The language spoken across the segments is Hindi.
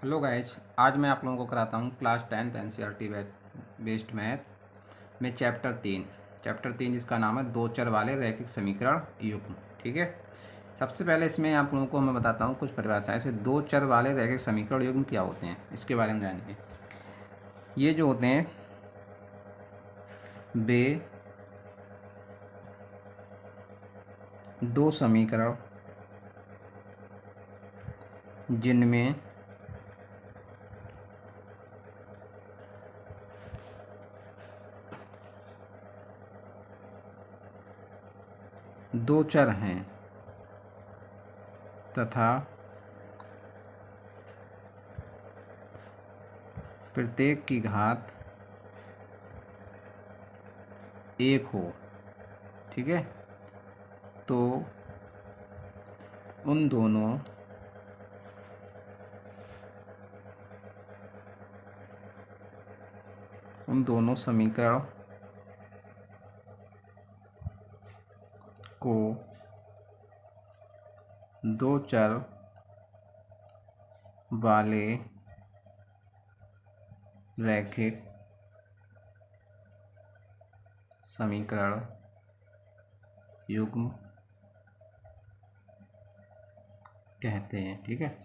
हेलो गाइज, आज मैं आप लोगों को कराता हूँ class 10th NCERT based math में चैप्टर 3 जिसका नाम है दो चर वाले रैखिक समीकरण युग्म। ठीक है, सबसे पहले इसमें आप लोगों को मैं बताता हूँ कुछ परिभाषाएं। ऐसे दो चर वाले रैखिक समीकरण युग्म क्या होते हैं इसके बारे में जानिए। ये जो होते हैं वे दो समीकरण जिनमें दो चर हैं तथा प्रत्येक की घात एक हो। ठीक है, तो उन दोनों समीकरण को दो चर वाले रैखिक समीकरण युग्म कहते हैं। ठीक है,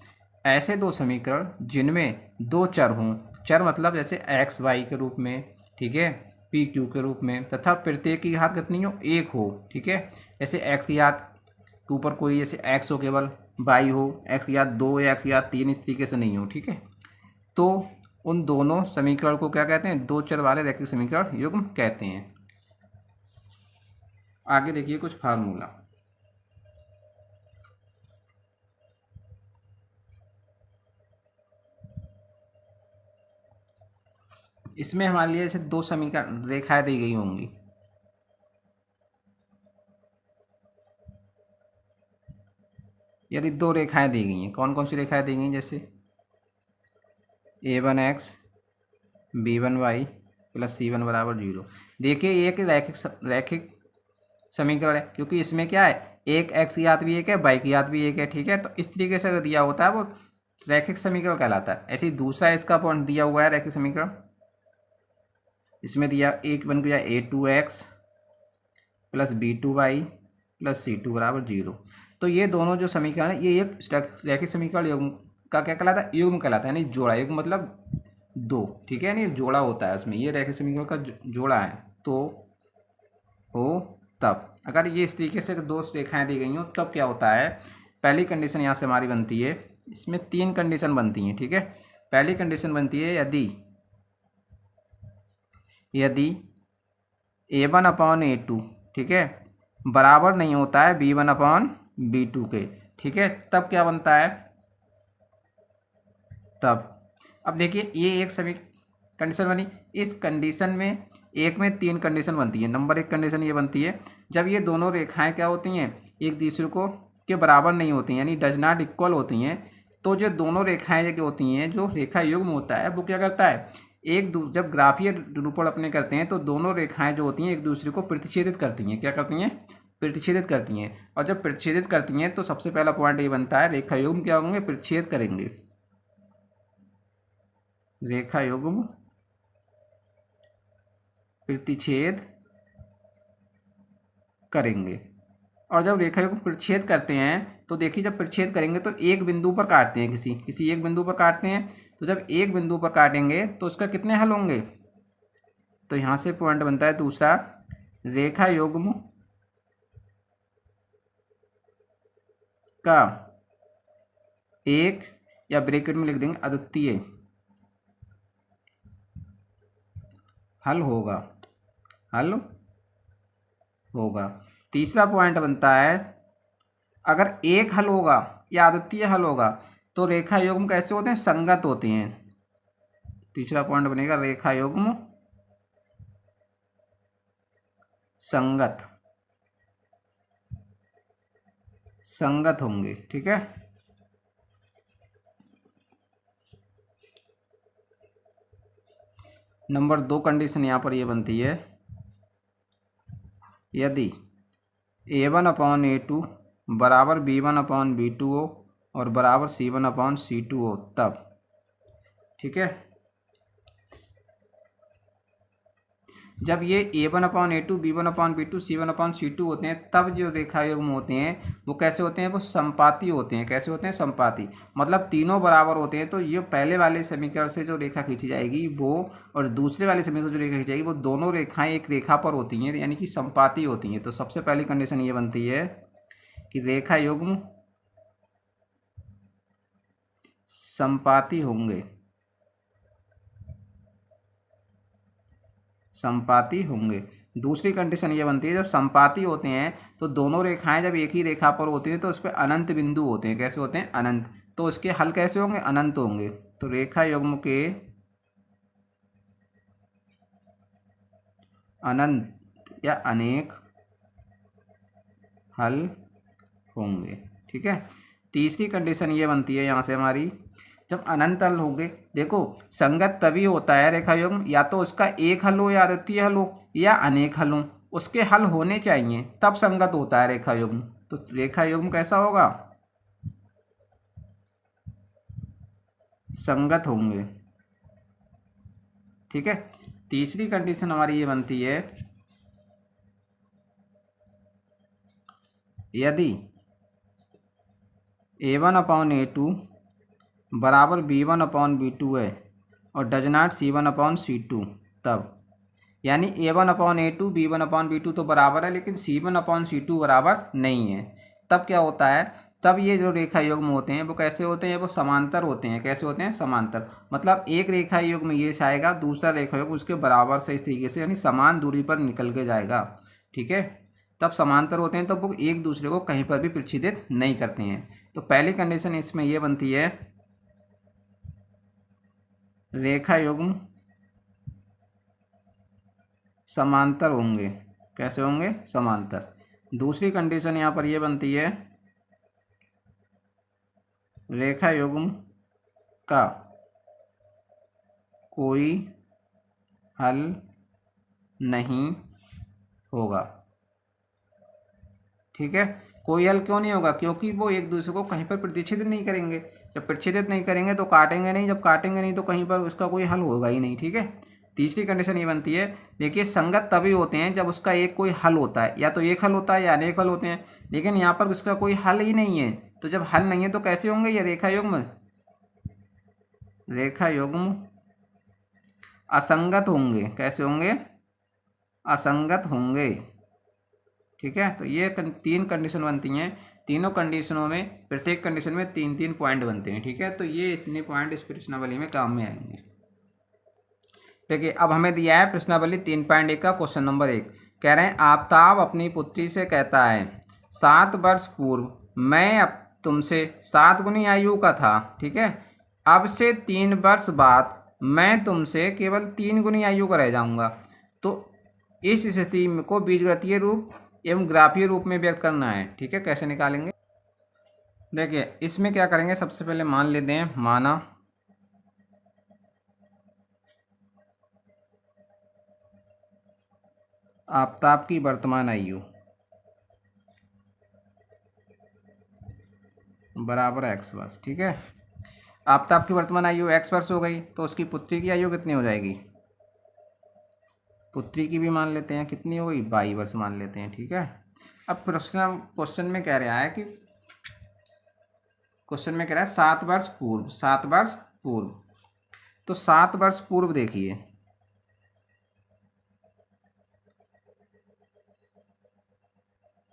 ऐसे दो समीकरण जिनमें दो चर हों, चर मतलब जैसे एक्स वाई के रूप में, ठीक है, पी क्यू के रूप में, तथा प्रत्येक की घात कितनी हो, एक हो। ठीक है, जैसे एक्स की घात के ऊपर कोई जैसे एक्स हो केवल, वाई हो, एक्स की घात 2 या एक्स की घात 3 इस तरीके से नहीं हो। ठीक है, तो उन दोनों समीकरण को क्या कहते हैं, दो चर वाले रैखिक समीकरण युग्म कहते हैं। आगे देखिए कुछ फार्मूला। इसमें हमारे लिए जैसे दो समीकरण रेखाएं दी गई होंगी। यदि दो रेखाएं दी गई हैं, कौन कौन सी रेखाएं दी गई हैं, जैसे a1x b1y प्लस c1 बराबर 0। देखिए ये एक रैखिक समीकरण है, क्योंकि इसमें क्या है, एक x की घात भी एक है, y की घात भी एक है। ठीक है, तो इस तरीके से अगर दिया होता है वो रैखिक समीकरण कहलाता है। ऐसे ही दूसरा इसका पॉइंट दिया हुआ है रैखिक समीकरण, इसमें दिया एक बन गया a2x plus b2y plus c2 बराबर 0। तो ये दोनों जो समीकरण है ये एक रैखिक समीकरण युग्म का क्या कहलाता है, युग्म कहलाता है, यानी जोड़ा। युग्म मतलब दो, ठीक है, यानी जोड़ा होता है उसमें, ये रैखिक समीकरण का जोड़ा है। तो हो तब अगर ये इस तरीके से दो रेखाएं दी गई हो तब क्या होता है, पहली कंडीशन यहाँ से हमारी बनती है, इसमें तीन कंडीशन बनती हैं। ठीक है, पहली कंडीशन बनती है यदि a1/a2, ठीक है, बराबर नहीं होता है b1/b2 के। ठीक है, तब क्या बनता है, तब अब देखिए ये एक सभी कंडीशन बनी। इस कंडीशन में एक में तीन कंडीशन बनती है। नंबर एक कंडीशन ये बनती है जब ये दोनों रेखाएं क्या होती हैं, एक दूसरे को के बराबर नहीं होती हैं, यानी डज नॉट इक्वल होती हैं। तो जो दोनों रेखाएं जो होती हैं, जो रेखा युग्म होता है वो क्या करता है, जब ग्राफीय निरूपण अपने करते हैं तो दोनों रेखाएं जो होती हैं एक दूसरे को प्रतिच्छेदित करती हैं। क्या करती हैं, प्रतिच्छेदित करती हैं। और जब प्रतिच्छेदित करती हैं तो सबसे पहला पॉइंट ये बनता है, रेखा युग्म क्या होंगे, प्रतिच्छेद करेंगे, रेखा युग्म प्रतिच्छेद करेंगे। और जब रेखा युग्म प्रतिच्छेद करते हैं तो देखिए जब प्रतिच्छेद करेंगे तो एक बिंदु पर काटते हैं, किसी एक बिंदु पर काटते हैं। तो जब एक बिंदु पर काटेंगे तो उसका कितने हल होंगे, तो यहाँ से पॉइंट बनता है दूसरा, रेखा युग्म का एक, या ब्रैकेट में लिख देंगे अद्वितीय हल होगा। तीसरा पॉइंट बनता है, अगर एक हल होगा या अद्वितीय हल होगा तो रेखा युग्म कैसे होते हैं, संगत होते हैं। तीसरा पॉइंट बनेगा रेखा युग्म संगत होंगे। ठीक है, नंबर दो कंडीशन यहाँ पर ये बनती है, यदि a1/a2 बराबर b1/b2 हो और बराबर c1/c2 हो, तब ठीक है। जब ये A1/A2 B1/B2 C1/C2 होते हैं, तब जो रेखा युग्म होते हैं वो कैसे होते हैं, वो संपाती होते हैं। कैसे होते हैं, संपाती। मतलब तीनों बराबर होते हैं, तो ये पहले वाले समीकरण से जो रेखा खींची जाएगी वो, और दूसरे वाले समीकरण से जो रेखा खींची जाएगी वो, दोनों रेखाएं एक रेखा पर होती हैं, यानी कि संपाती होती हैं। तो सबसे पहली कंडीशन ये बनती है कि रेखा युग्म संपाती होंगे, संपाती होंगे। दूसरी कंडीशन ये बनती है, जब संपाती होते हैं तो दोनों रेखाएं जब एक ही रेखा पर होती हैं तो उस पर अनंत बिंदु होते हैं। कैसे होते हैं, अनंत। तो उसके हल कैसे होंगे, अनंत होंगे। तो रेखा युग्म के अनंत या अनेक हल होंगे। ठीक है। तीसरी कंडीशन ये बनती है यहाँ से हमारी, जब अनंत हल होंगे, देखो संगत तभी होता है रेखा युग्म, या तो उसका एक हल हो या अद्वितीय हल हो या अनेक हल हो, उसके हल होने चाहिए तब संगत होता है रेखा युग्म। तो रेखा युग्म कैसा होगा, संगत होंगे। ठीक है। तीसरी कंडीशन हमारी ये बनती है, यदि A1/A2 बराबर B1/B2 है और डज नॉट C1/C2, तब, यानी A1/A2 B1/B2 तो बराबर है, लेकिन C1/C2 बराबर नहीं है, तब क्या होता है, तब ये जो रेखा युग्म होते हैं वो कैसे होते हैं, वो समांतर होते हैं। कैसे होते हैं, समांतर। मतलब एक रेखा युग्म ये आएगा, दूसरा रेखा युग्म उसके बराबर से, इस तरीके से, यानी समान दूरी पर निकल के जाएगा। ठीक है। तब समांतर होते हैं, तो वो एक दूसरे को कहीं पर भी प्रच्छेदित नहीं करते हैं। तो पहली कंडीशन इसमें यह बनती है, रेखा युग्म समांतर होंगे। कैसे होंगे, समांतर। दूसरी कंडीशन यहाँ पर यह बनती है, रेखा युग्म का कोई हल नहीं होगा। ठीक है। कोई हल क्यों नहीं होगा, क्योंकि वो एक दूसरे को कहीं पर प्रतिच्छेदित नहीं करेंगे। जब प्रतिच्छेदित नहीं करेंगे तो काटेंगे नहीं, जब काटेंगे नहीं तो कहीं पर उसका कोई हल होगा ही नहीं। ठीक है। तीसरी कंडीशन ये बनती है, देखिए संगत तभी होते हैं जब उसका एक कोई हल होता है, या तो एक हल होता है या अनेक हल होते हैं, लेकिन यहाँ पर उसका कोई हल ही नहीं है। तो जब हल नहीं है तो कैसे होंगे ये रेखा युग्म, रेखा युग्म असंगत होंगे। कैसे होंगे, असंगत होंगे। ठीक है। तो ये तीन कंडीशन बनती हैं। तीनों कंडीशनों में, प्रत्येक कंडीशन में 3-3 पॉइंट बनते हैं। ठीक है। तो ये इतने पॉइंट इस प्रश्नावली में काम में आएंगे। देखिए अब हमें दिया है प्रश्नावली 3.1 का क्वेश्चन नंबर 1। कह रहे हैं, आफ्ताब अपनी पुत्री से कहता है, 7 वर्ष पूर्व मैं अब तुमसे 7 गुनी आयु का था। ठीक है। अब से 3 वर्ष बाद मैं तुमसे केवल 3 गुनी आयु का रह जाऊंगा। तो इस स्थिति को बीजगणितीय रूप एवं ग्राफीय रूप में व्यक्त करना है। ठीक है। कैसे निकालेंगे, देखिए इसमें क्या करेंगे, सबसे पहले मान लेते हैं, माना आफ्ताब की वर्तमान आयु बराबर x वर्ष। ठीक है। आफ्ताब की वर्तमान आयु x वर्ष हो गई, तो उसकी पुत्री की आयु कितनी हो जाएगी, पुत्री की भी मान लेते हैं, कितनी हो गई, 22 वर्ष मान लेते हैं। ठीक है। अब क्वेश्चन में कह रहा है कि, क्वेश्चन में कह रहा है 7 वर्ष पूर्व, 7 वर्ष पूर्व। तो 7 वर्ष पूर्व देखिए,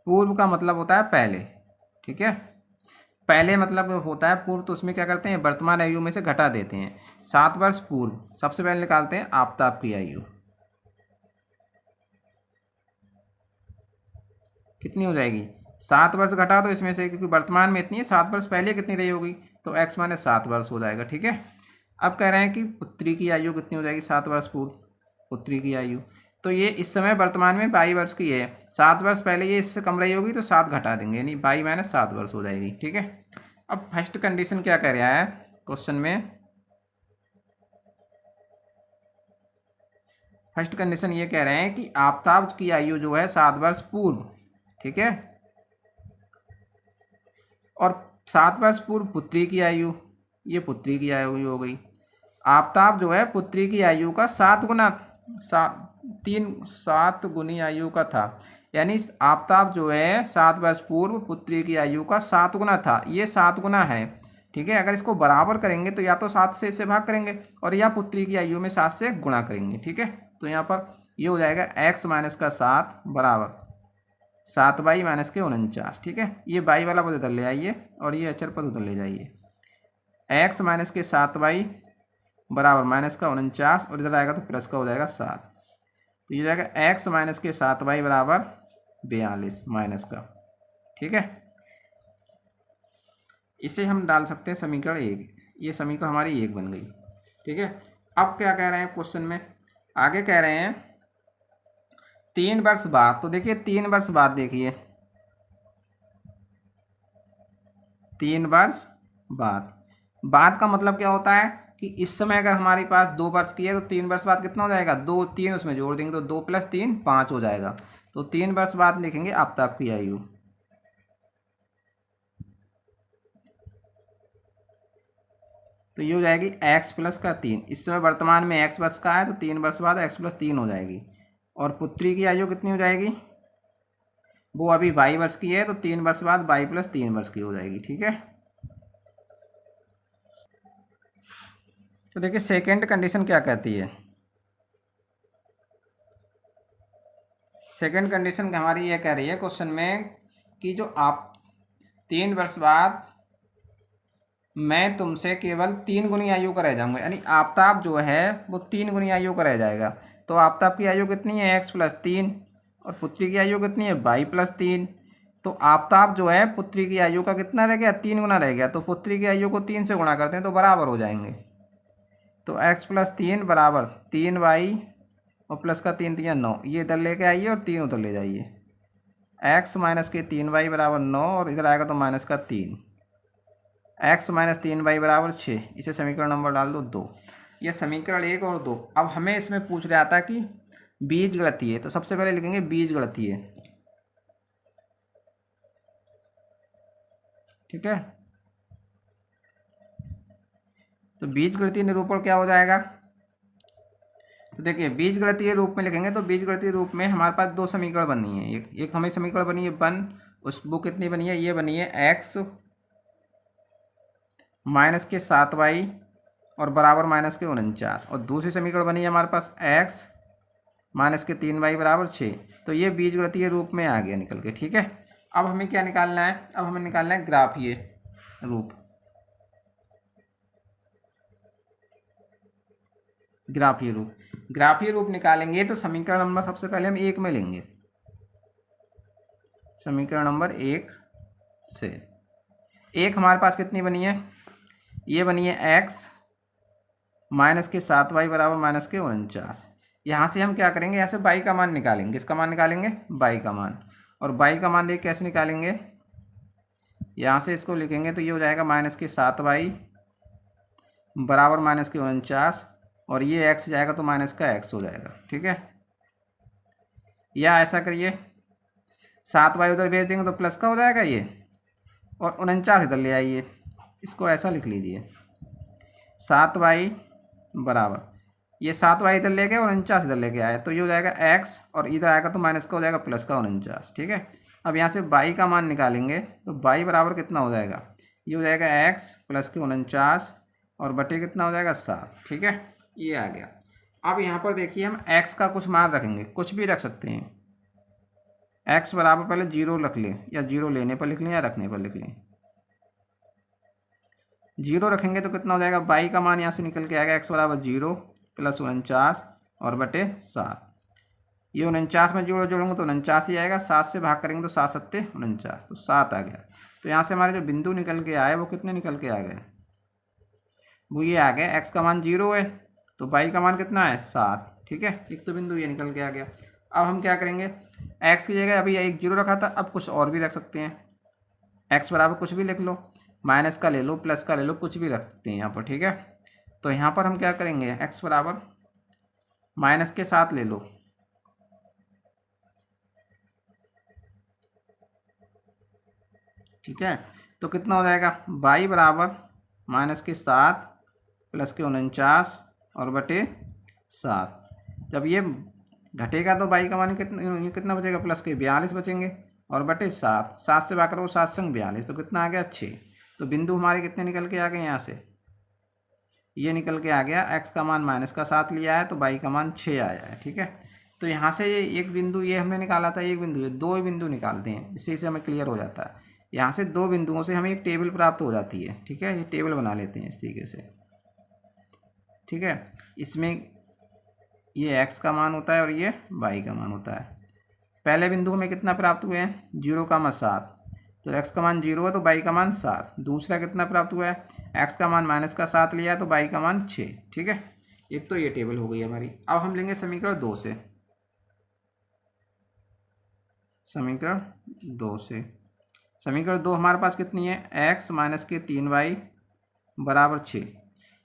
पूर्व का मतलब होता है पहले। ठीक है। पहले मतलब होता है पूर्व, तो उसमें क्या करते हैं, वर्तमान आयु में से घटा देते हैं। 7 वर्ष पूर्व, सबसे पहले निकालते हैं आफ्ताब की आयु, कितनी हो जाएगी, 7 वर्ष घटा दो इसमें से, क्योंकि वर्तमान में इतनी है, 7 वर्ष पहले कितनी रही होगी, तो x माने 7 वर्ष हो जाएगा। ठीक है। अब कह रहे हैं कि पुत्री की आयु कितनी हो जाएगी, 7 वर्ष पूर्व पुत्री की आयु, तो ये इस समय वर्तमान में 22 वर्ष की है, 7 वर्ष पहले ये इससे कम रही होगी, तो 7 घटा देंगे, यानी 22 माइनस 7 वर्ष हो जाएगी। ठीक है। अब फर्स्ट कंडीशन क्या कह रहा है क्वेश्चन में, फर्स्ट कंडीशन ये कह रहे हैं कि आफ्ताब की आयु जो है 7 वर्ष पूर्व। ठीक है। और 7 वर्ष पूर्व पुत्री की आयु, ये पुत्री की आयु हो गई। आफताब जो है पुत्री की आयु का 7 गुना, 7 गुनी आयु का था। यानी आफताब जो है 7 वर्ष पूर्व पुत्री की आयु का 7 गुना था, ये 7 गुना है। ठीक है, अगर इसको बराबर करेंगे तो या तो 7 से इसे भाग करेंगे और या पुत्री की आयु में 7 से गुणा करेंगे। ठीक है, तो यहाँ पर ये हो जाएगा x माइनस का 7 बराबर 7 माइनस के 49। ठीक है, ये बाई वाला पद उधर ले आइए और ये अचर पद उधर ले जाइए। x माइनस के 7 बराबर माइनस का 49 और इधर आएगा तो प्लस का हो जाएगा 7। तो ये जाएगा x माइनस के 7 बराबर 42 माइनस का। ठीक है, इसे हम डाल सकते हैं समीकरण 1। ये समीकरण हमारी 1 बन गई। ठीक है, अब क्या कह रहे हैं क्वेश्चन में, आगे कह रहे हैं 3 वर्ष बाद। तो देखिए 3 वर्ष बाद, देखिए 3 वर्ष बाद, बाद का मतलब क्या होता है कि इस समय अगर हमारे पास 2 वर्ष की है तो 3 वर्ष बाद कितना हो जाएगा, 2 3 उसमें जोड़ देंगे तो 2 + 3 5 हो जाएगा। तो 3 वर्ष बाद लिखेंगे आफताब की आयु। तो ये हो जाएगी x प्लस का 3। इस समय वर्तमान में x वर्ष का है तो 3 वर्ष बाद x + 3 हो जाएगी। और पुत्री की आयु कितनी हो जाएगी, वो अभी 22 वर्ष की है तो 3 वर्ष बाद 22 + 3 वर्ष की हो जाएगी। ठीक है, तो देखिए सेकेंड कंडीशन क्या कहती है। सेकेंड कंडीशन हमारी ये कह रही है क्वेश्चन में कि जो आप 3 वर्ष बाद मैं तुमसे केवल 3 गुनी आयु का रह जाऊंगा, यानी आफताब जो है वो 3 गुनी आयु का रह जाएगा। तो आफताब की आयु कितनी है, x + 3, और पुत्री की आयु कितनी है, 22 + 3। तो आफताब जो है पुत्री की आयु का कितना रह गया, 3 गुना रह गया। तो पुत्री की आयु को 3 से गुणा करते हैं तो बराबर हो जाएंगे। तो x + 3 बराबर 3y और प्लस का 3 3 9, ये इधर लेके आइए और 3 उधर ले जाइए। x माइनस के 3y बराबर 9 और इधर आएगा तो माइनस का 3, x माइनस 3y बराबर 6। इसे समीकरण नंबर डाल दो 2। ये समीकरण 1 और 2। अब हमें इसमें पूछ रहा था कि बीज गणितीय है, तो सबसे पहले लिखेंगे बीज गणितीय। ठीक है, तो बीज गणितीय निरूपण क्या हो जाएगा, तो देखिए बीज गणितीय रूप में लिखेंगे तो बीज गणितीय रूप में हमारे पास 2 समीकरण बनी है। एक हमें समीकरण बनी है 1, उस वो कितनी बनी है, ये बनी है x माइनस के 7y और बराबर माइनस के 49, और दूसरी समीकरण बनी है हमारे पास x माइनस के 3y बराबर 6। तो ये बीज गणितीय रूप में आ गया निकल के। ठीक है, अब हमें क्या निकालना है, अब हमें निकालना है ग्राफीय रूप। ग्राफीय रूप, ग्राफीय रूप निकालेंगे तो समीकरण नंबर सबसे पहले हम 1 में लेंगे। समीकरण नंबर 1 से एक हमारे पास कितनी बनी है, ये बनी है x माइनस के 7y बराबर माइनस के 49। यहाँ से हम क्या करेंगे, यहाँ से y का मान निकालेंगे। इसका मान निकालेंगे, y का मान। और y का मान देख कैसे निकालेंगे, यहाँ से इसको लिखेंगे तो ये हो जाएगा माइनस के 7y बराबर माइनस के 49, और ये x जाएगा तो माइनस का x हो जाएगा। ठीक है, या ऐसा करिए 7y उधर भेज देंगे तो प्लस का हो जाएगा ये, और 49 इधर ले आइए, इसको ऐसा लिख लीजिए 7y बराबर, ये 7y इधर ले गए और 49 इधर लेके आए तो ये हो जाएगा x, और इधर आएगा तो माइनस का हो जाएगा प्लस का 49। ठीक है, अब यहाँ से y का मान निकालेंगे तो y बराबर कितना हो जाएगा, ये हो जाएगा x प्लस के 49 और बटे कितना हो जाएगा 7। ठीक है, ये आ गया। अब यहाँ पर देखिए हम x का कुछ मान रखेंगे, कुछ भी रख सकते हैं। x बराबर पहले 0 रख लें, या 0 लेने पर लिख लें या रखने पर लिख लें। 0 रखेंगे तो कितना हो जाएगा, y का मान यहाँ से निकल के आएगा x बराबर 0 प्लस 49 और बटे 7। ये 49 में 0 जोड़ेंगे तो 49 ही आएगा, 7 से भाग करेंगे तो 7 सत्ते 49, तो 7 आ गया। तो यहाँ से हमारे जो बिंदु निकल के आए वो कितने निकल के आ गए, वो ये आ गए, x का मान 0 है तो y का मान कितना है 7। ठीक है, एक तो बिंदु ये निकल के आ गया। अब हम क्या करेंगे, x की जगह अभी एक 0 रखा था, अब कुछ और भी रख सकते हैं। x बराबर कुछ भी लिख लो, माइनस का ले लो, प्लस का ले लो, कुछ भी रख सकते हैं यहाँ पर। ठीक है, तो यहाँ पर हम क्या करेंगे, x बराबर माइनस के 7 ले लो। ठीक है, तो कितना हो जाएगा, y बराबर माइनस के 7 प्लस के 49 और बटे 7। जब ये घटेगा तो बाई का मान ये कितना बचेगा, प्लस के 42 बचेंगे और बटे 7। 7 से भाग करो 7 संग 42, तो कितना आ गया 6। तो बिंदु हमारे कितने निकल के आ गए यहाँ से, ये निकल के आ गया x का मान -7 लिया है तो y का मान 6 आया है। ठीक है, तो यहाँ से ये एक बिंदु ये हमने निकाला था, एक बिंदु, ये दो बिंदु निकालते हैं, इससे इसे हमें क्लियर हो जाता है। यहाँ से दो बिंदुओं से हमें एक टेबल प्राप्त हो जाती है। ठीक है, ये टेबल बना लेते हैं इस तरीके से। ठीक है, इसमें ये x का मान होता है और ये y का मान होता है। पहले बिंदु में कितना प्राप्त हुए हैं, 0,7, तो x का मान 0 है तो y का मान 7। दूसरा कितना प्राप्त हुआ है, x का मान -7 लिया है तो y का मान 6। ठीक है, एक तो ये टेबल हो गई हमारी। अब हम लेंगे समीकरण 2 से। समीकरण 2 से, समीकरण 2 हमारे पास कितनी है, x - के 3y बराबर 6।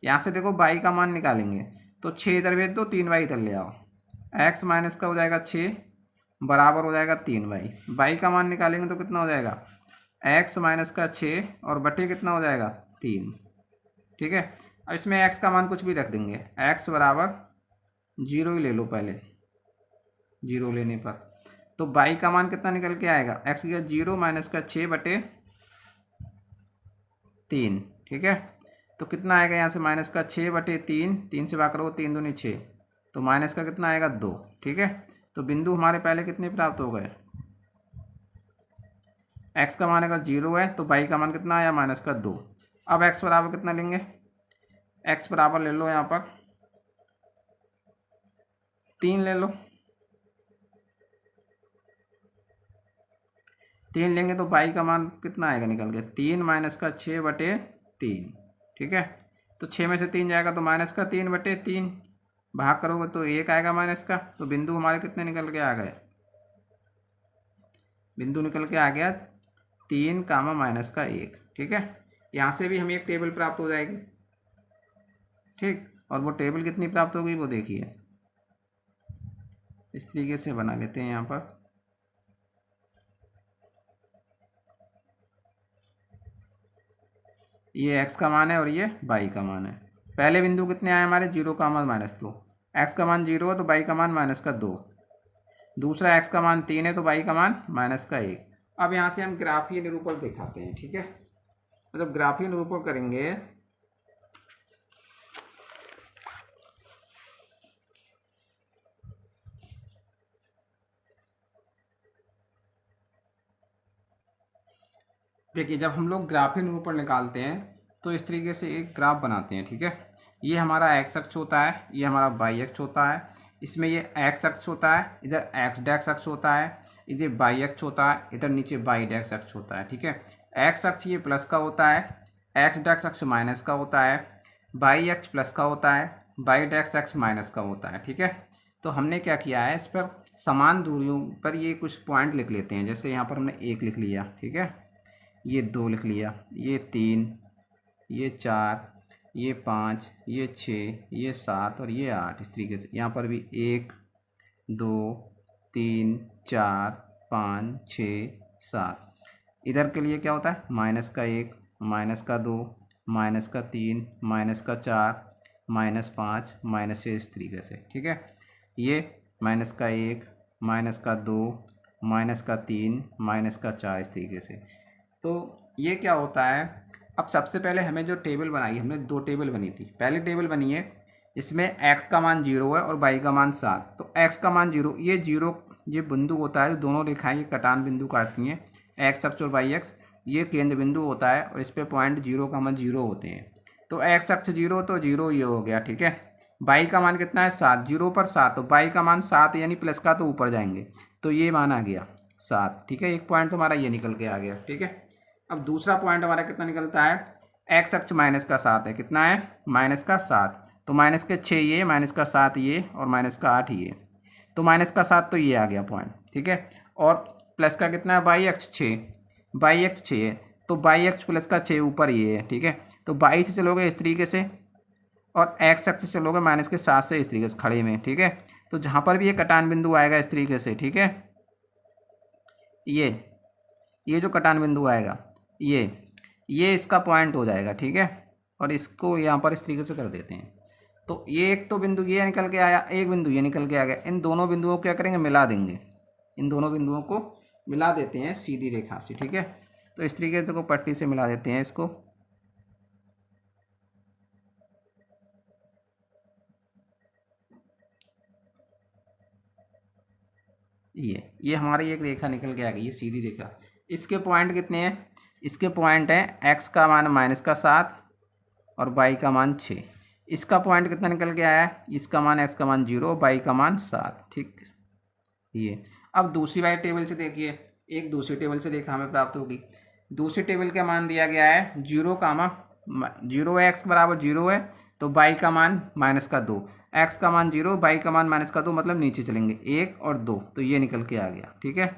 यहाँ से देखो y का मान निकालेंगे तो 6 इधर भेज दो, 3y इधर ले आओ। x माइनस का हो जाएगा 6 बराबर हो जाएगा 3y। y का मान निकालेंगे तो कितना हो जाएगा, x माइनस का 6 और बटे कितना हो जाएगा 3। ठीक है, अब इसमें x का मान कुछ भी रख देंगे, x बराबर 0 ही ले लो पहले। 0 लेने पर तो y का मान कितना निकल के आएगा, x का 0 माइनस का 6 बटे 3। ठीक है, तो कितना आएगा यहाँ से, माइनस का 6 बटे 3, 3 से भाग करो 3 दूनी 6, तो माइनस का कितना आएगा 2। ठीक है, तो बिंदु हमारे पहले कितने प्राप्त हो गए, x का मान अगर 0 है तो y का मान कितना आया, माइनस का 2। अब x बराबर कितना लेंगे, x बराबर ले लो यहाँ पर 3 ले लो। 3 लेंगे तो y का मान कितना आएगा निकल के, 3 माइनस का 6 बटे 3। ठीक है, तो 6 में से 3 जाएगा तो माइनस का 3 बटे 3, भाग करोगे तो 1 आएगा माइनस का। तो बिंदु हमारे कितने निकल के आ गए, बिंदु निकल के आ गया 3 कामा माइनस का 1। ठीक है, यहाँ से भी हमें एक टेबल प्राप्त हो जाएगी। ठीक, और वो टेबल कितनी प्राप्त होगी वो देखिए, इस तरीके से बना लेते हैं यहाँ पर। ये x का मान है और ये y का मान है। पहले बिंदु कितने आए हमारे, 0 का मान -2, x का मान 0 है तो y का मान -2। दूसरा x का मान 3 है तो y का मान -1। अब यहाँ से हम ग्राफीय निरूपण दिखाते हैं। ठीक है, मतलब ग्राफीय निरूपण करेंगे देखिए, जब हम लोग ग्राफीय निरूपण निकालते हैं तो इस तरीके से एक ग्राफ बनाते हैं। ठीक है, ये हमारा x अक्ष होता है, ये हमारा y अक्ष होता है, इसमें ये x अक्ष होता है, इधर x डैश अक्ष होता है, इधर y अक्ष होता है, इधर नीचे y डैश अक्ष होता है। ठीक है, x अक्ष ये प्लस का होता है, x डैश अक्ष माइनस का होता है, y अक्ष प्लस का होता है, y डैश अक्ष माइनस का होता है। ठीक है, तो हमने क्या किया है, इस पर समान दूरियों पर ये कुछ पॉइंट लिख लेते हैं। जैसे यहाँ पर हमने 1 लिख लिया, ठीक है, ये 2 लिख लिया, ये 3, ये 4, ये 5, ये 6, ये 7 और ये 8। इस तरीके से यहाँ पर भी 1 2 3 4 5 6 7। इधर के लिए क्या होता है, -1, -2, -3, -4, -5, -6, इस तरीके से। ठीक है, ये -1, -2, -3, -4, इस तरीके से। तो ये क्या होता है, अब सबसे पहले हमें जो टेबल बनाई, हमने 2 टेबल बनी थी। पहली टेबल बनी है इसमें x का मान 0 है और y का मान 7। तो x का मान 0, ये 0 ये बिंदु होता है, दोनों रेखाएं ये कटान बिंदु काटती हैं, x अक्ष और y अक्ष, ये केंद्र बिंदु होता है और इस पे पॉइंट 0 का मान 0 होते हैं। तो x अक्ष 0 तो 0 ये हो गया। ठीक है, y का मान कितना है 7, 0 पर 7, तो y का मान 7 यानी प्लस का तो ऊपर जाएंगे, तो ये मान आ गया 7। ठीक है, एक पॉइंट तो हमारा ये निकल के आ गया। ठीक है, अब दूसरा पॉइंट हमारा कितना निकलता है, x अक्ष -7 है, कितना है -7, तो -6 ये, -7 ये और -8 ये, तो -7 तो ये आ गया पॉइंट। ठीक है, और प्लस का कितना है y अक्ष 6, y अक्ष 6 है, तो y अक्ष प्लस का 6 ऊपर ये है। ठीक है, तो y से चलोगे इस तरीके से और x अक्ष से चलोगे -7 से इस तरीके से खड़े में। ठीक है, तो जहाँ पर भी ये कटान बिंदु आएगा इस तरीके से, ठीक है, ये जो कटान बिंदु आएगा ये इसका पॉइंट हो जाएगा। ठीक है, और इसको यहाँ पर इस तरीके से कर देते हैं। तो ये एक तो बिंदु ये निकल के आया, एक बिंदु ये निकल के आ गया। इन दोनों बिंदुओं को क्या करेंगे, मिला देंगे। इन दोनों बिंदुओं को मिला देते हैं सीधी रेखा से, ठीक है। तो इस तरीके से को पट्टी से मिला देते हैं इसको। ये हमारी एक रेखा निकल के आ गई, ये सीधी रेखा। इसके पॉइंट कितने हैं, इसके पॉइंट हैं एक्स का मान -7 और वाई का मान 6। इसका पॉइंट कितना निकल के आया है, इसका मान एक्स का मान 0, वाई का मान 7, ठीक। ये अब दूसरी वाली टेबल से देखिए, एक दूसरी टेबल से देखा हमें प्राप्त होगी। दूसरी टेबल का मान दिया गया है 0, 0 एक्स बराबर 0 है, तो वाई का मान -2, एक्स का मान 0, वाई का मान -2, मतलब नीचे चलेंगे 1 और 2, तो ये निकल के आ गया, ठीक है।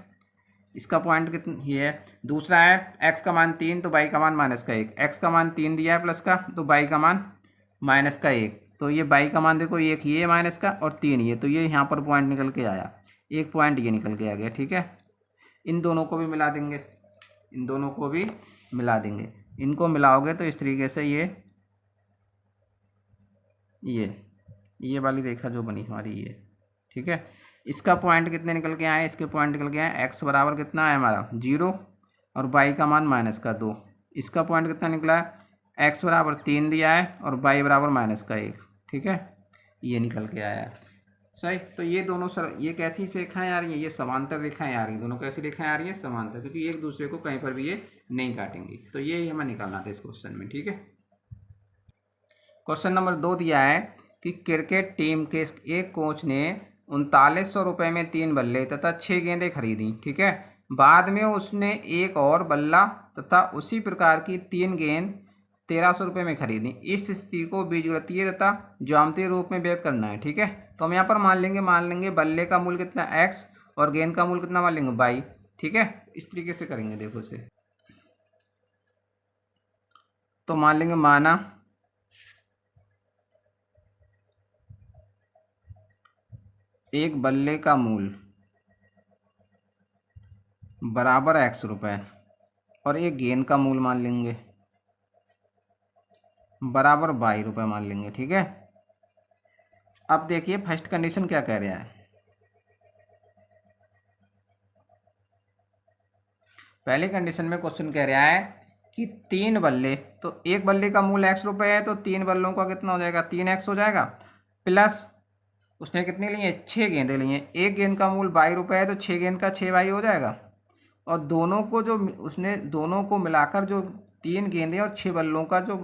इसका पॉइंट कितना ये है। दूसरा है एक्स का मान 3, तो वाई का मान -1, एक्स का मान 3 दिया है प्लस का, तो वाई का मान -1, तो ये वाई का मान देखो, एक ये माइनस का और 3 ये, तो ये यहाँ पर पॉइंट निकल के आया, एक पॉइंट ये निकल के आ गया, ठीक है। इन दोनों को भी मिला देंगे, इन दोनों को भी मिला देंगे। इनको मिलाओगे तो इस तरीके से ये वाली रेखा जो बनी हमारी ये, ठीक है। इसका पॉइंट कितने निकल के आए, इसके पॉइंट निकल के आए एक्स बराबर कितना है हमारा 0 और वाई का मान -2। इसका पॉइंट कितना निकला है, एक्स बराबर 3 दिया है और वाई बराबर -1, ठीक है। ये निकल के आया है, सही। तो ये दोनों ये कैसी रेखाएं आ रही हैं, ये समांतर रेखाएं आ रही हैं, दोनों कैसी रेखाएं आ रही हैं, समांतर, क्योंकि एक दूसरे को कहीं पर भी ये नहीं काटेंगी। तो ये हमें निकालना था इस क्वेश्चन में, ठीक है। क्वेश्चन नंबर 2 दिया है कि क्रिकेट टीम के एक कोच ने 3900 रुपये में 3 बल्ले तथा 6 गेंदें खरीदी, ठीक है। बाद में उसने एक और बल्ला तथा उसी प्रकार की 3 गेंद 1300 रुपये में खरीदी। इस स्थिति को बीजगणितीय तथा ज्यामितीय रूप में व्यक्त करना है, ठीक है। तो हम यहाँ पर मान लेंगे बल्ले का मूल्य कितना एक्स और गेंद का मूल्य कितना मान लेंगे वाई, ठीक है। इस तरीके से करेंगे, देखो इसे। तो मान लेंगे माना एक बल्ले का मूल्य बराबर एक्स रुपये और एक गेंद का मूल्य मान लेंगे बराबर 22 रुपये मान लेंगे, ठीक है। अब देखिए फर्स्ट कंडीशन क्या कह रहा है। पहले कंडीशन में क्वेश्चन कह रहा है कि 3 बल्ले, तो एक बल्ले का मूल्य एक्स रुपये है, तो 3 बल्लों का कितना हो जाएगा, 3x हो जाएगा, प्लस उसने कितने लिए 6 गेंदे लिए, एक गेंद का मूल्य 22 रुपये है, तो 6 गेंद का 6 22 हो जाएगा। और दोनों को जो उसने दोनों को मिलाकर जो 3 गेंदे और 6 बल्लों का जो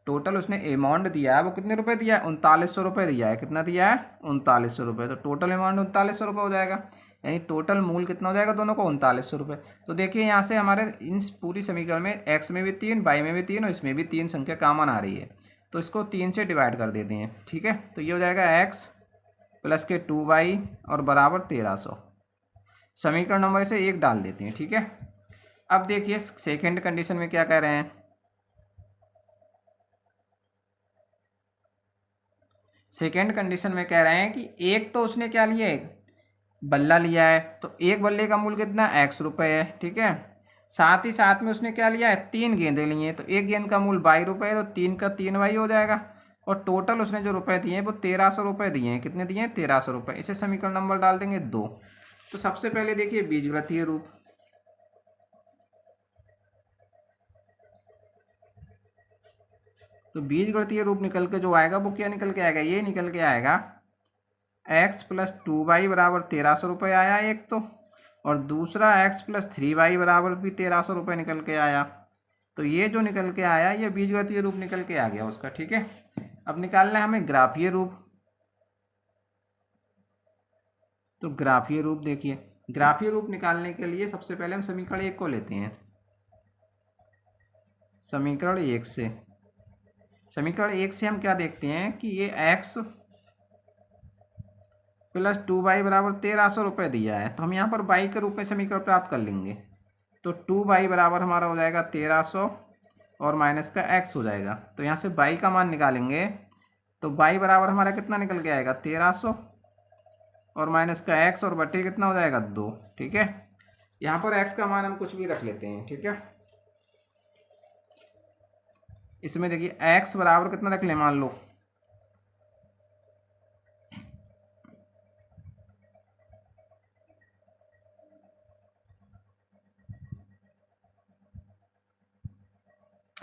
टोटल उसने अमाउंट दिया है वो कितने रुपए दिया है, 3900 रुपये दिया है। कितना दिया है, 3900 रुपये। तो टोटल अमाउंट 3900 रुपये हो जाएगा, यानी टोटल मूल्य कितना हो जाएगा दोनों को, 3900 रुपये। तो देखिए यहाँ से हमारे इन पूरी समीकरण में एक्स में भी 3, वाई में भी 3 और इसमें भी 3 संख्या कॉमन आ रही है, तो इसको 3 से डिवाइड कर देते हैं, ठीक है। तो ये हो जाएगा एक्स प्लस के 2y और बराबर 1300। समीकरण नंबर से 1 डाल देते हैं, ठीक है। अब देखिए सेकेंड कंडीशन में क्या कह रहे हैं। सेकेंड कंडीशन में कह रहे हैं कि एक तो उसने क्या लिया है, बल्ला लिया है, तो एक बल्ले का मूल्य कितना एक्स रुपये है, ठीक है। साथ ही साथ में उसने क्या लिया है, 3 गेंदें ली हैं, तो एक गेंद का मूल्य 22 रुपये है, तो 3 का 3 वाई हो जाएगा। और टोटल उसने जो रुपए दिए हैं वो 1300 रुपये दिए हैं। कितने दिए हैं, 1300 रुपये। इसे समीकरण नंबर डाल देंगे 2। तो सबसे पहले देखिए बीजगणितीय रूप, तो बीजगणितीय रूप निकल के जो आएगा वो क्या निकल के आएगा, ये निकल के आएगा एक्स प्लस 2y बराबर 1300 रुपये आया एक तो, और दूसरा एक्स प्लस 3y बराबर भी 1300 रुपये निकल के आया। तो ये जो निकल के आया ये बीजगणितीय रूप निकल के आ गया उसका, ठीक है। अब निकालना है हमें ग्राफीय रूप। तो ग्राफीय रूप देखिए, ग्राफीय रूप निकालने के लिए सबसे पहले हम समीकरण 1 को लेते हैं। समीकरण 1 से, समीकरण 1 से हम क्या देखते हैं कि ये x प्लस 2y बराबर 1300 रुपये दिया है, तो हम यहाँ पर y के रूप में समीकरण प्राप्त कर लेंगे। तो 2y बराबर हमारा हो जाएगा 1300 और माइनस का x हो जाएगा। तो यहाँ से y का मान निकालेंगे, तो y बराबर हमारा कितना निकल के आएगा 1300 और माइनस का x और बटे कितना हो जाएगा 2, ठीक है। यहाँ पर x का मान हम कुछ भी रख लेते हैं, ठीक है। इसमें देखिए x बराबर कितना रख लें, मान लो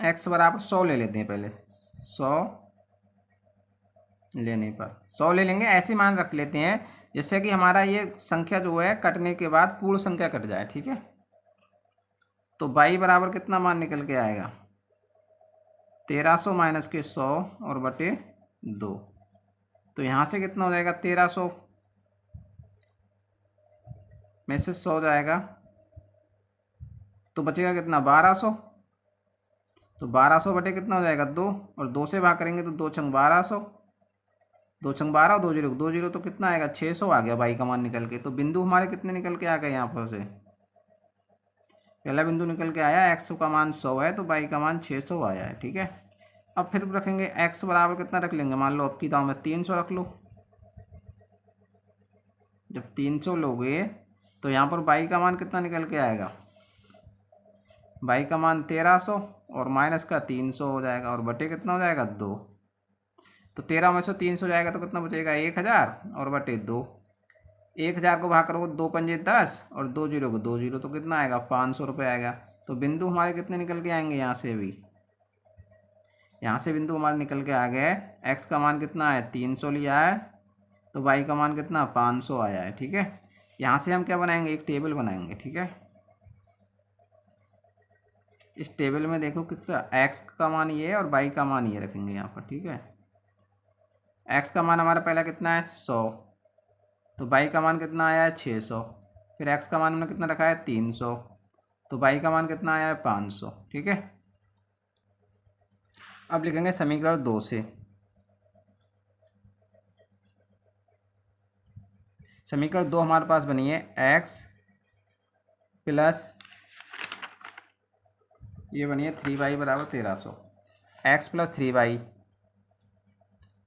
x बराबर 100 ले लेते हैं पहले, 100 लेने पर 100 ले लेंगे, ऐसे मान रख लेते हैं जिससे कि हमारा ये संख्या जो है कटने के बाद पूर्ण संख्या कट जाए, ठीक है। तो y बराबर कितना मान निकल के आएगा, 1300 माइनस के 100 और बटे 2। तो यहाँ से कितना हो जाएगा, 1300 में से 100 जाएगा तो बचेगा कितना, 1200। तो 1200 बटे कितना हो जाएगा, 2, और 2 से भाग करेंगे तो 2 छंग 1200, 2 छंग 12, 2 जीरो 2 जीरो, तो कितना आएगा, 600 आ गया बाई का मान निकल के। तो बिंदु हमारे कितने निकल के आ गए यहाँ पर से, पहला बिंदु निकल के आया, एक्स का मान 100 है तो बाई का मान 600 आया है, ठीक है। अब फिर रखेंगे एक्स बराबर कितना रख लेंगे, मान लो अब की दाव में 300 रख लो। जब 300 लोगे तो यहाँ पर बाई का मान कितना निकल के आएगा, बाई का मान 1300 और माइनस का 300 हो जाएगा, और बटे कितना हो जाएगा, 2। तो 13 में से 300 जाएगा तो कितना बचेगा, 1000 और बटे 2। 1000 को भाग करो 2 पंजे 10 और 2 जीरो को 2 जीरो, तो कितना आएगा, 500 रुपये आएगा। तो बिंदु हमारे कितने निकल के आएंगे यहाँ से, अभी यहाँ से बिंदु हमारे निकल के आ गए, एक्स का मान कितना है, 300 लिया है, तो वाई का मान कितना, 500 आया है, ठीक है। यहाँ से हम क्या बनाएंगे, एक टेबल बनाएंगे, ठीक है। इस टेबल में देखो कितना, एक्स का मान ये है और वाई का मान ये रखेंगे यहाँ पर, ठीक है। एक्स का मान हमारा पहला कितना है, 100, तो वाई का मान कितना आया है, 600। फिर एक्स का मान हमने कितना रखा है, 300, तो वाई का मान कितना आया है, 500, ठीक है। अब लिखेंगे समीकरण 2 से, समीकरण 2 हमारे पास बनी है, एक्स प्लस ये बनी है 3y बराबर 1300, एक्स प्लस 3y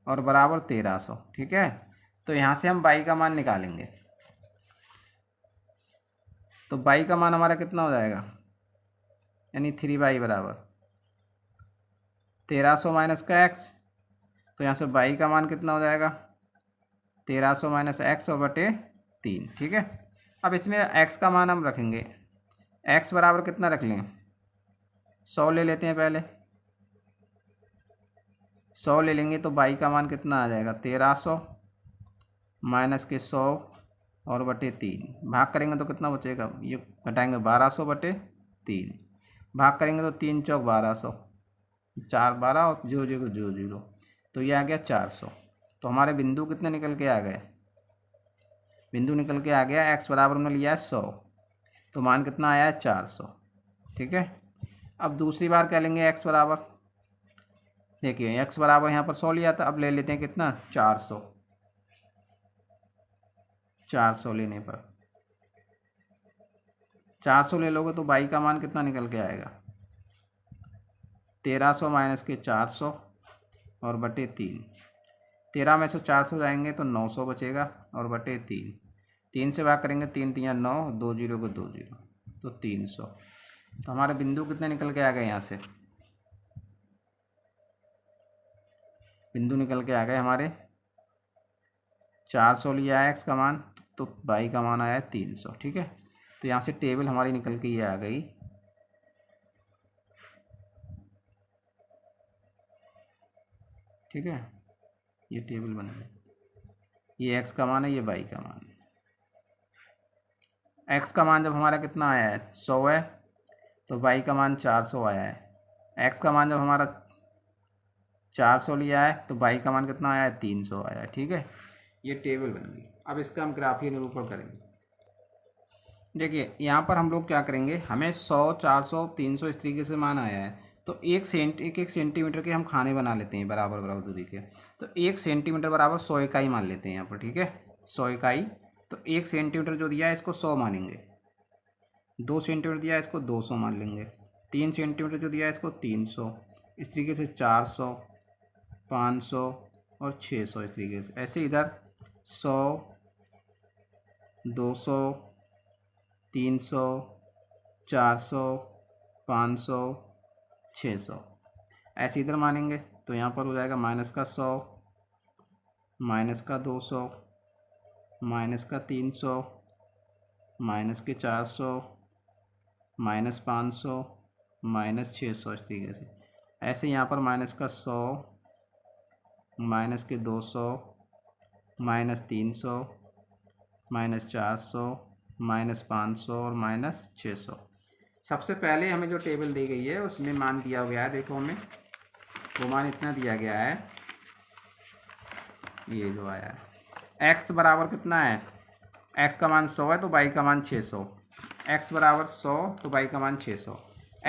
और बराबर 1300, ठीक है। तो यहाँ से हम y का मान निकालेंगे, तो y का मान हमारा कितना हो जाएगा, यानी 3y बराबर 1300 माइनस का x, तो यहाँ से y का मान कितना हो जाएगा, 1300 माइनस एक्स और बटे 3, ठीक है। अब इसमें x का मान हम रखेंगे, x बराबर कितना रख लें, 100 ले लेते हैं पहले, 100 ले लेंगे तो y का मान कितना आ जाएगा, 1300 माइनस के 100 और बटे 3, भाग करेंगे तो कितना बचेगा, ये घटाएंगे 1200 बटे 3, भाग करेंगे तो 3 चौक 1200, 4 12 और 0 0 0 0, तो ये आ गया 400। तो हमारे बिंदु कितने निकल के आ गए, बिंदु निकल के आ गया, x बराबर हमने लिया है 100, तो मान कितना आया है, 400, ठीक है। अब दूसरी बार क्या लेंगे, x बराबर, देखिए x बराबर यहाँ पर 100 लिया था, अब ले लेते हैं कितना, 400, 400 लेने पर 400 ले लोगे तो y का मान कितना निकल के आएगा, 1300 माइनस के 400 और बटे 3, 13 में से 400 जाएंगे तो 900 बचेगा और बटे 3, 3 से भाग करेंगे, 3 3 9, 2 जीरो को 2 जीरो, तो 300। तो हमारे बिंदु कितने निकल के आ गए, यहाँ से बिंदु निकल के आ गए हमारे, 400 लिया है एक्स का मान, तो y का मान आया है 300, ठीक है। तो यहाँ से टेबल हमारी निकल के ये आ गई, ठीक है, ये टेबल बन गई, ये x का मान है, ये y का मान है। x का मान जब हमारा कितना आया है, 100 है, तो y का मान 400 आया है। x का मान जब हमारा 400 लिया है तो y का मान कितना आया है, 300 आया है, ठीक है। ये टेबल बन गई। अब इसका हम ग्राफीय निरूपण करेंगे। देखिए यहाँ पर हम लोग क्या करेंगे, हमें 100 400 300 इस तरीके से मान आया है, तो एक एक सेंटीमीटर के हम खाने बना लेते हैं बराबर बराबर दूरी के। तो 1 सेंटीमीटर बराबर 100 इकाई मान लेते हैं यहाँ पर, ठीक है, 100 इकाई। तो 1 सेंटीमीटर जो दिया है इसको 100 मानेंगे, 2 सेंटीमीटर दिया है इसको 200 मान लेंगे, 3 सेंटीमीटर जो दिया है इसको 300, इस तरीके से 400 500 और 600, इस तरीके से ऐसे इधर 100 200 300 400 500 600। ऐसे इधर मानेंगे तो यहाँ पर हो जाएगा -100, -200, -300, -400, -500, -600 इस तरीके से। ऐसे यहाँ पर -100, -200, -300, -400, -500 और -600। सबसे पहले हमें जो टेबल दी गई है उसमें मान दिया गया है, देखो हमें वो मान इतना दिया गया है, ये जो आया है x बराबर कितना है, x का मान 100 है तो y का मान 600, x बराबर 100 तो y का मान 600।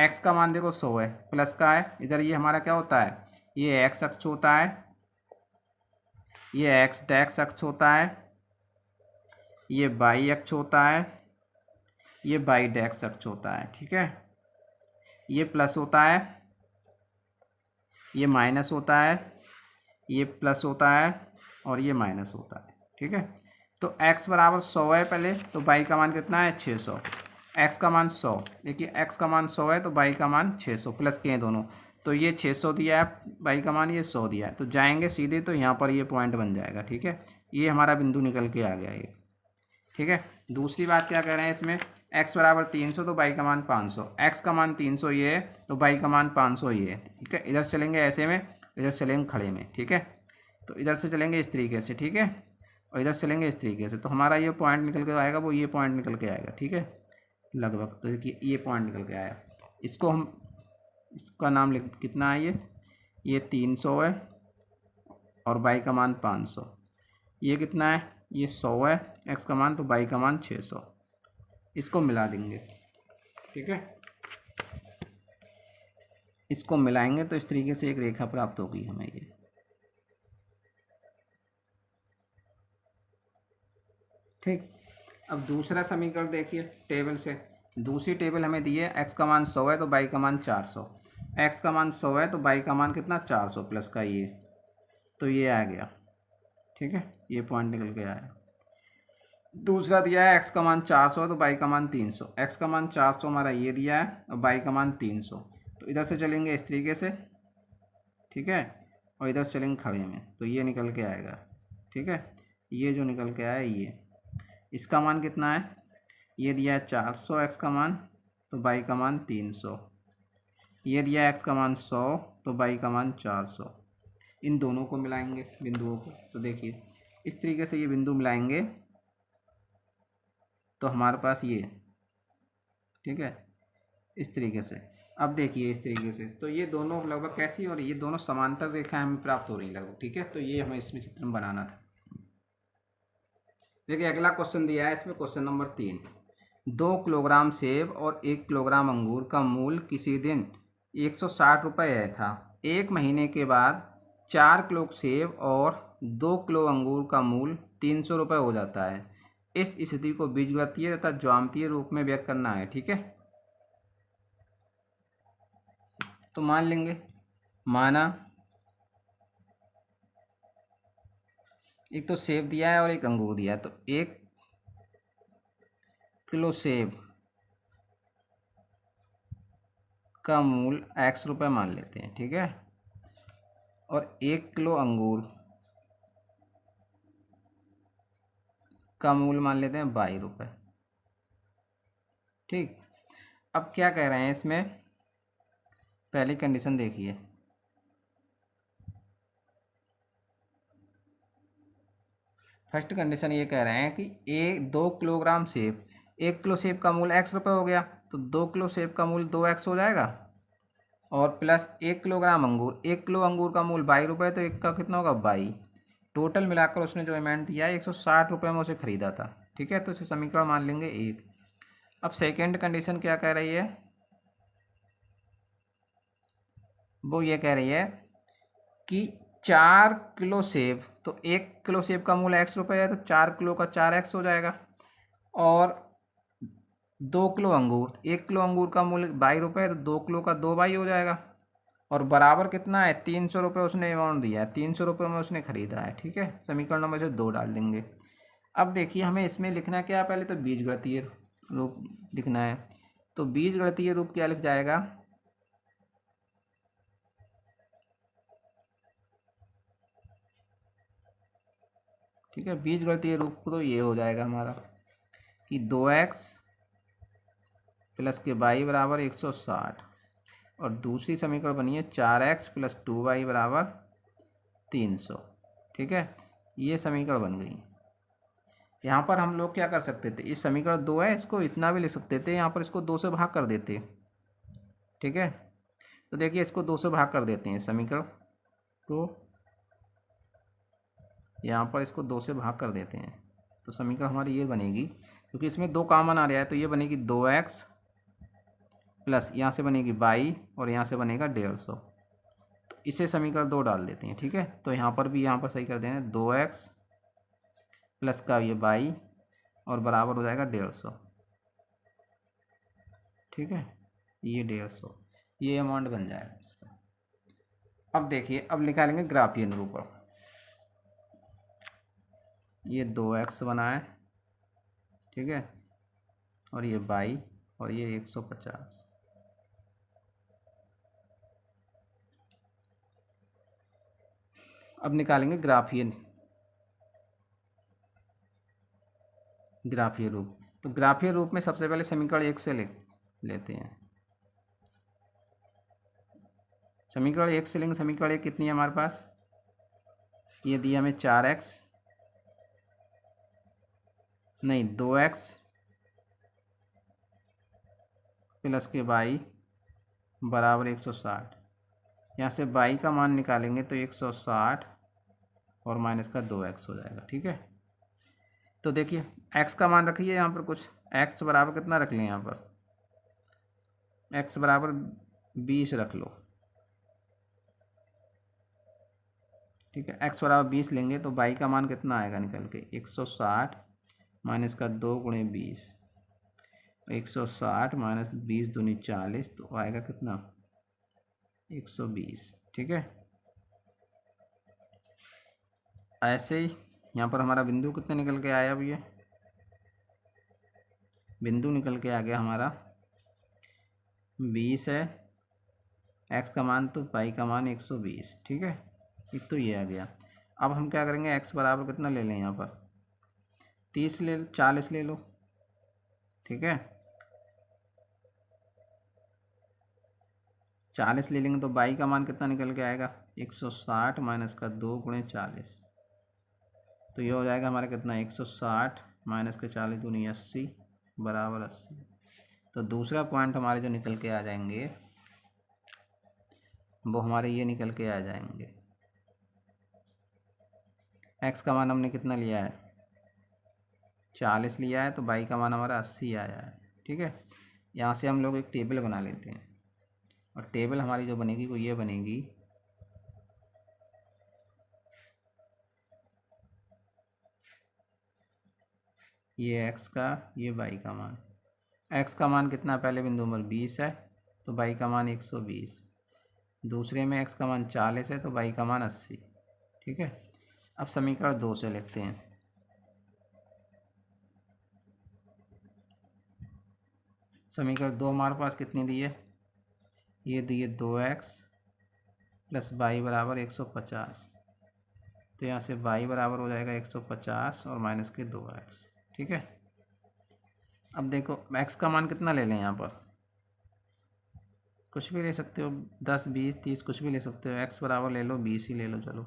x का मान देखो 100 है, प्लस का है, इधर ये हमारा क्या होता है, ये x अक्ष होता है, ये x अक्ष होता है, ये y अक्ष होता है, ये y डैक्स अक्ष होता है। ठीक है, ये प्लस होता है, ये माइनस होता है, ये प्लस होता है और ये माइनस होता है। ठीक है, तो x बराबर 100 है पहले, तो y का मान कितना है 600। x का मान 100, देखिए x का मान 100 है तो y का मान 600, प्लस के हैं दोनों, तो ये 600 दिया है, y का मान ये 100 दिया है, तो जाएंगे सीधे तो यहाँ पर ये पॉइंट बन जाएगा। ठीक है, ये हमारा बिंदु निकल के आ गया ये। ठीक है, दूसरी बात क्या कह रहे हैं इसमें, x बराबर 300 तो y का मान 500, x का मान 300 ये है तो y का मान 500 ये है। ठीक है, इधर चलेंगे ऐसे में, इधर चलेंगे खड़े में। ठीक है, तो इधर से चलेंगे इस तरीके से। ठीक है, और इधर चलेंगे इस तरीके से, तो हमारा ये पॉइंट निकल के आएगा, वो ये पॉइंट निकल के आएगा। ठीक है, लगभग, तो देखिए ये पॉइंट निकल के आया, इसको हम, इसका नाम लिख, कितना है ये 300 है और y का मान 500, ये कितना है, ये 100 है x का मान, तो y का मान 600, इसको मिला देंगे। ठीक है, इसको मिलाएंगे तो इस तरीके से एक रेखा प्राप्त होगी हमें ये। ठीक, अब दूसरा समीकरण देखिए टेबल से, दूसरी टेबल हमें दी है, x का मान 100 है तो y का मान 400, x का मान 100 है तो y का मान कितना 400 प्लस का ये, तो ये आ गया। ठीक है, ये पॉइंट निकल के आया। दूसरा दिया है x का मान 400 है तो y का मान 300, x का मान 400 हमारा ये दिया है और y का मान 300, तो इधर से चलेंगे इस तरीके से। ठीक है, और इधर से चलेंगे खड़े में, तो ये निकल के आएगा। ठीक है, ये जो निकल के आया ये, इसका मान कितना है, ये दिया है 400 x का मान, तो y का मान 300, ये दिया है x का मान 100 तो y का मान 400। इन दोनों को मिलाएंगे बिंदुओं को, तो देखिए इस तरीके से ये बिंदु मिलाएंगे तो हमारे पास ये, ठीक है, इस तरीके से। अब देखिए इस तरीके से, तो ये दोनों लगभग कैसी हो रही है, ये दोनों समांतर रेखाएं हमें प्राप्त हो रही लगभग। ठीक है, तो ये हमें इसमें चित्र बनाना था। देखिए अगला क्वेश्चन दिया है इसमें, क्वेश्चन नंबर 3, 2 किलोग्राम सेब और 1 किलोग्राम अंगूर का मूल्य किसी दिन 160 रुपये था, एक महीने के बाद 4 किलो सेब और 2 किलो अंगूर का मूल्य 300 रुपये हो जाता है। इस स्थिति को बीजगणितीय तथा ज्यामितीय रूप में व्यक्त करना है। ठीक है, तो मान लेंगे, माना एक तो सेब दिया है और एक अंगूर दिया है, तो 1 किलो सेब का मूल्य x रुपये मान लेते हैं। ठीक है, और 1 किलो अंगूर का मूल्य मान लेते हैं 22 रुपये। ठीक, अब क्या कह रहे हैं इसमें, पहली कंडीशन देखिए, फर्स्ट कंडीशन ये कह रहे हैं कि 2 किलोग्राम सेब, 1 किलो सेब का मूल्य x रुपये हो गया, तो 2 किलो सेब का मूल्य 2x हो जाएगा, और प्लस 1 किलोग्राम अंगूर, 1 किलो अंगूर का मूल्य 22 रुपये, तो एक का कितना होगा 22, टोटल मिलाकर उसने जो अमाउंट दिया है 160 रुपये में उसे ख़रीदा था। ठीक है, तो इसे समीकरण मान लेंगे 1। अब सेकेंड कंडीशन क्या कह रही है, वो ये कह रही है कि 4 किलो सेब, तो 1 किलो सेब का मूल्य x रुपये है, तो 4 किलो का 4x हो जाएगा, और 2 किलो अंगूर, 1 किलो अंगूर का मूल्य 22 रुपये, तो 2 किलो का 2 22 हो जाएगा, और बराबर कितना है 300 रुपये उसने अमाउंट दिया है, 300 रुपये में उसने ख़रीदा है। ठीक है, समीकरण नंबर से 2 डाल देंगे। अब देखिए हमें इसमें लिखना क्या है, पहले तो बीजगणितीय रूप लिखना है, तो बीजगणितीय रूप क्या लिख जाएगा, ठीक है। बीजगणितीय रूप तो ये हो जाएगा हमारा कि 2x प्लस के वाई बराबर 160 और दूसरी समीकरण बनी है 4x प्लस 2y बराबर 300। ठीक है, ये समीकरण बन गई। यहाँ पर हम लोग क्या कर सकते थे, इस समीकरण 2 है इसको इतना भी लिख सकते थे, यहाँ पर इसको 2 से भाग कर देते। ठीक है, तो देखिए इसको 2 से भाग कर देते हैं समीकरण को, यहाँ पर इसको 2 से भाग कर देते हैं तो समीकरण हमारी ये बनेगी, क्योंकि इसमें 2 कॉमन आ रहा है तो ये बनेगी 2x प्लस यहाँ से बनेगी बाई और यहाँ से बनेगा 150। तो इसे समीकरण 2 डाल देते हैं। ठीक है, तो यहाँ पर भी यहाँ पर सही कर देंगे 2x प्लस का ये बाई और बराबर हो जाएगा 150। ठीक है, ये 150 ये अमाउंट बन जाएगा इसका। अब देखिए, अब निकालेंगे ग्राफीय निरूपण। ये 2x बना है, ठीक है, और ये बाई और ये 150। अब निकालेंगे ग्राफीय रूप। तो ग्राफीय रूप में सबसे पहले समीकरण 1 से लेते हैं। समीकरण 1 से लेंगे। समीकरण 1 कितनी है हमारे पास, ये दिया हमें 4x नहीं 2x प्लस के बाई बराबर 160। यहाँ से बाई का मान निकालेंगे तो 160 और माइनस का 2x हो जाएगा। ठीक है, तो देखिए x का मान रखिए यहाँ पर कुछ, x बराबर कितना रख लें, यहाँ पर x बराबर 20 रख लो। ठीक है, x बराबर 20 लेंगे तो बाई का मान कितना आएगा निकल के, 160 माइनस का 2 गुणे 20, 160 माइनस 20 दूनी 40 तो आएगा कितना 120। ठीक है, ऐसे ही यहाँ पर हमारा बिंदु कितने निकल के आया, अब ये बिंदु निकल के आ गया हमारा 20 है, x का मान तो पाई का मान 120। ठीक है, एक तो ये आ गया। अब हम क्या करेंगे, x बराबर कितना ले लें, यहाँ पर 30 ले 40 ले लो। ठीक है, 40 ले लेंगे तो बाई का मान कितना निकल के आएगा, 160 माइनस का 2 गुणे 40, तो ये हो जाएगा हमारा कितना 160 माइनस के 40 दूनी 80 बराबर 80। तो दूसरा पॉइंट हमारे जो निकल के आ जाएंगे वो हमारे ये निकल के आ जाएंगे। x का मान हमने कितना लिया है, 40 लिया है, तो बाई का मान हमारा 80 आया है। ठीक है, यहाँ से हम लोग एक टेबल बना लेते हैं और टेबल हमारी जो बनेगी वो ये बनेगी, ये x का ये बाई का मान। x का मान कितना, पहले बिंदु नंबर 20 है तो बाई का मान 120, दूसरे में x का मान 40 है तो बाई का मान 80। ठीक है, अब समीकरण 2 से लिखते हैं। समीकरण 2 हमारे पास कितनी दी है, ये दिए 2x प्लस बाई बराबर 150, तो यहाँ से बाई बराबर हो जाएगा 150 और माइनस के 2x। ठीक है, अब देखो x का मान कितना ले लें, यहाँ पर कुछ भी ले सकते हो, 10 20 30 कुछ भी ले सकते हो, x बराबर ले लो 20 ही ले लो चलो।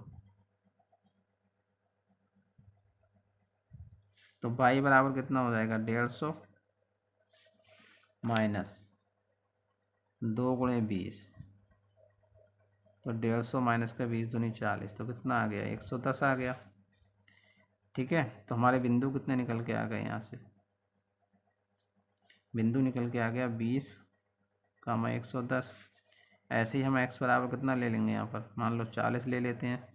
तो बाई बराबर कितना हो जाएगा 150 माइनस 2 गुणे 20, तो 150 माइनस का 20 दूनी 40, तो कितना आ गया 110 आ गया। ठीक है, तो हमारे बिंदु कितने निकल के आ गए, यहाँ से बिंदु निकल के आ गया 20 कामा 110। ऐसे ही हम x बराबर कितना ले लेंगे, यहाँ पर मान लो 40 ले लेते हैं,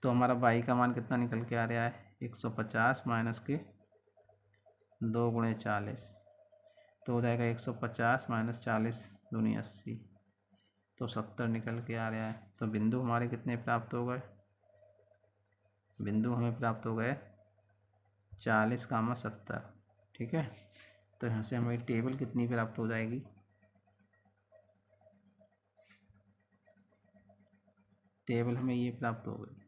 तो हमारा बाई का मान कितना निकल के आ रहा है 150 माइनस के 2 गुणे 40, तो हो जाएगा 150 माइनस 40 दूनी 80, तो 70 निकल के आ रहा है। तो बिंदु हमारे कितने प्राप्त हो गए, बिंदु हमें प्राप्त हो गए 40 कामा 70। ठीक है, तो यहाँ से हमें टेबल कितनी प्राप्त हो जाएगी, टेबल हमें ये प्राप्त हो गई,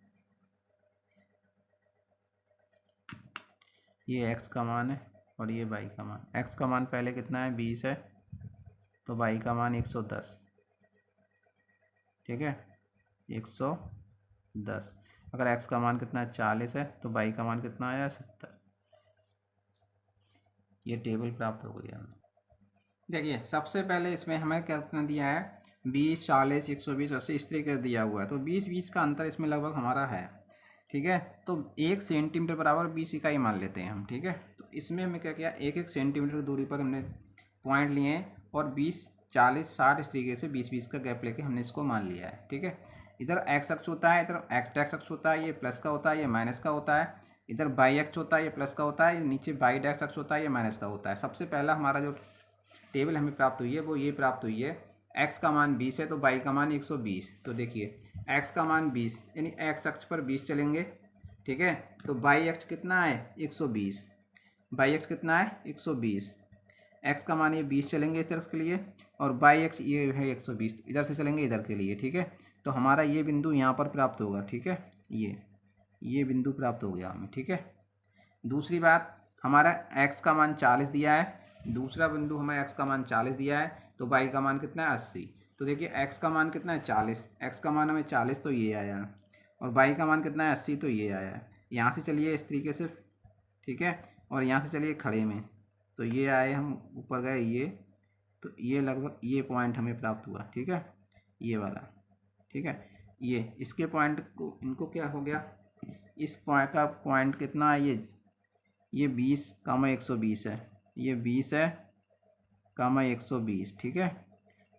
ये x का मान है और ये y का मान। x का मान पहले कितना है 20 है, तो y का मान 110, ठीक है 110। अगर x का मान कितना है 40 है, तो y का मान कितना आया 70। ये टेबल प्राप्त हो गई हमें। देखिए सबसे पहले इसमें हमें कितना दिया है 20, 40, 120, 80 इस तरीके से दिया हुआ है, तो 20 का अंतर इसमें लगभग हमारा है, ठीक है। तो 1 सेंटीमीटर बराबर 20 इकाई मान लेते हैं हम, ठीक है। तो इसमें हमने क्या किया, 1 सेंटीमीटर की दूरी पर हमने पॉइंट लिए और 20, 40, 60 इस तरीके से 20 का गैप लेके हमने इसको मान लिया है, ठीक है। इधर एक्स अक्ष होता है, इधर एक्स अक्ष होता है, ये प्लस का होता है, ये माइनस का होता है। इधर बाई अक्ष होता है, ये प्लस का होता है, नीचे बाई डैक्स अक्ष होता है, ये माइनस का होता है। सबसे पहला हमारा जो टेबल हमें प्राप्त हुई है वो ये प्राप्त हुई है, x का मान 20 है तो y का मान 120। तो देखिए x का मान 20 यानी x अक्ष पर 20 चलेंगे, ठीक है। तो y अक्ष कितना है 120, y अक्ष कितना है 120, x का मान ये 20 चलेंगे इस तरफ के लिए और y अक्ष ये है 120, इधर से चलेंगे इधर के लिए, ठीक है। तो हमारा ये बिंदु यहाँ पर प्राप्त होगा, ठीक है। ये बिंदु प्राप्त हो गया हमें, ठीक है। दूसरी बात, हमारा x का मान 40 दिया है, दूसरा बिंदु हमें x का मान 40 दिया है, तो y का मान कितना है 80। तो देखिए x का मान कितना है 40, x का मान हमें 40 तो ये आया और y का मान कितना है 80 तो ये आया। यहाँ से चलिए इस तरीके से, ठीक है, और यहाँ से चलिए खड़े में, तो ये आए, हम ऊपर गए ये, तो ये लगभग ये पॉइंट हमें प्राप्त हुआ, ठीक है, ये वाला, ठीक है। ये इसके पॉइंट को, इनको क्या हो गया, इस पॉइंट का पॉइंट कितना है, ये 20 कामा 120 है, ये 20 है कामा 120, ठीक है।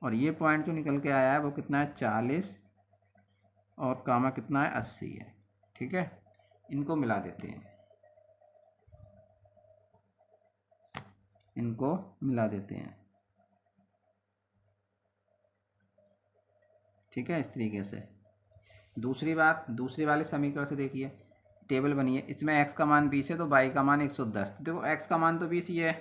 और ये पॉइंट जो निकल के आया है वो कितना है 40 और कामा कितना है 80 है, ठीक है। इनको मिला देते हैं, इनको मिला देते हैं, ठीक है, इस तरीके से। दूसरी बात, दूसरे वाले समीकरण से देखिए, टेबल बनी है, इसमें x का मान 20 है तो y का मान 110। देखो x का मान तो 20 ही है,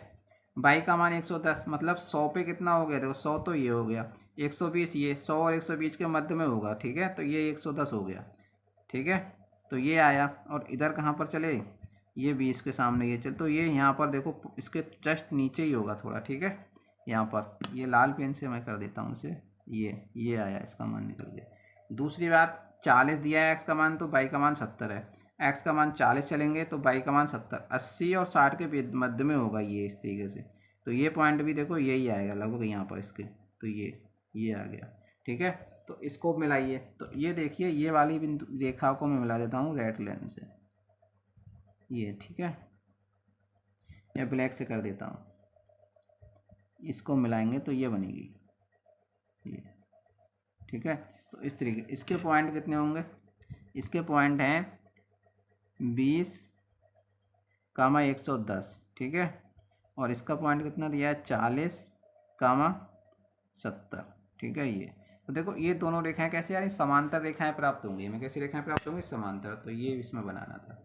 y का मान 110, मतलब 100 पे कितना हो गया, देखो 100 तो ये हो गया, 120 ये, 100 और 120 के मध्य में होगा, ठीक है। तो ये 110 हो गया, ठीक है। तो ये आया और इधर कहाँ पर चले, ये 20 के सामने ये चल, तो ये यहाँ पर देखो इसके जस्ट नीचे ही होगा थोड़ा, ठीक है। यहाँ पर ये लाल पेन से मैं कर देता हूँ इसे, ये आया, इसका मान निकल गया। दूसरी बात, 40 दिया है x का मान, तो y का मान 70 है, x का मान 40 चलेंगे तो y का मान 70, 80 और 60 के मध्य में होगा ये, इस तरीके से। तो ये पॉइंट भी देखो यही आएगा लगभग यहाँ पर इसके, तो ये आ गया, ठीक है। तो इसको मिलाइए, तो ये देखिए ये वाली बिंदु रेखा को मैं मिला देता हूँ रेड लाइन से, ये, ठीक है, या ब्लैक से कर देता हूँ, इसको मिलाएंगे तो ये बनेगी ये, ठीक है। तो इस तरीके, इसके पॉइंट कितने होंगे, इसके पॉइंट हैं 20 कामा 110, ठीक है। और इसका पॉइंट कितना दिया है 40 कामा 70, ठीक है। ये तो देखो ये दोनों रेखाएं कैसे, यानी समांतर रेखाएं प्राप्त होंगी, हमें कैसी रेखाएं प्राप्त होंगी, समांतर। तो ये इसमें बनाना था।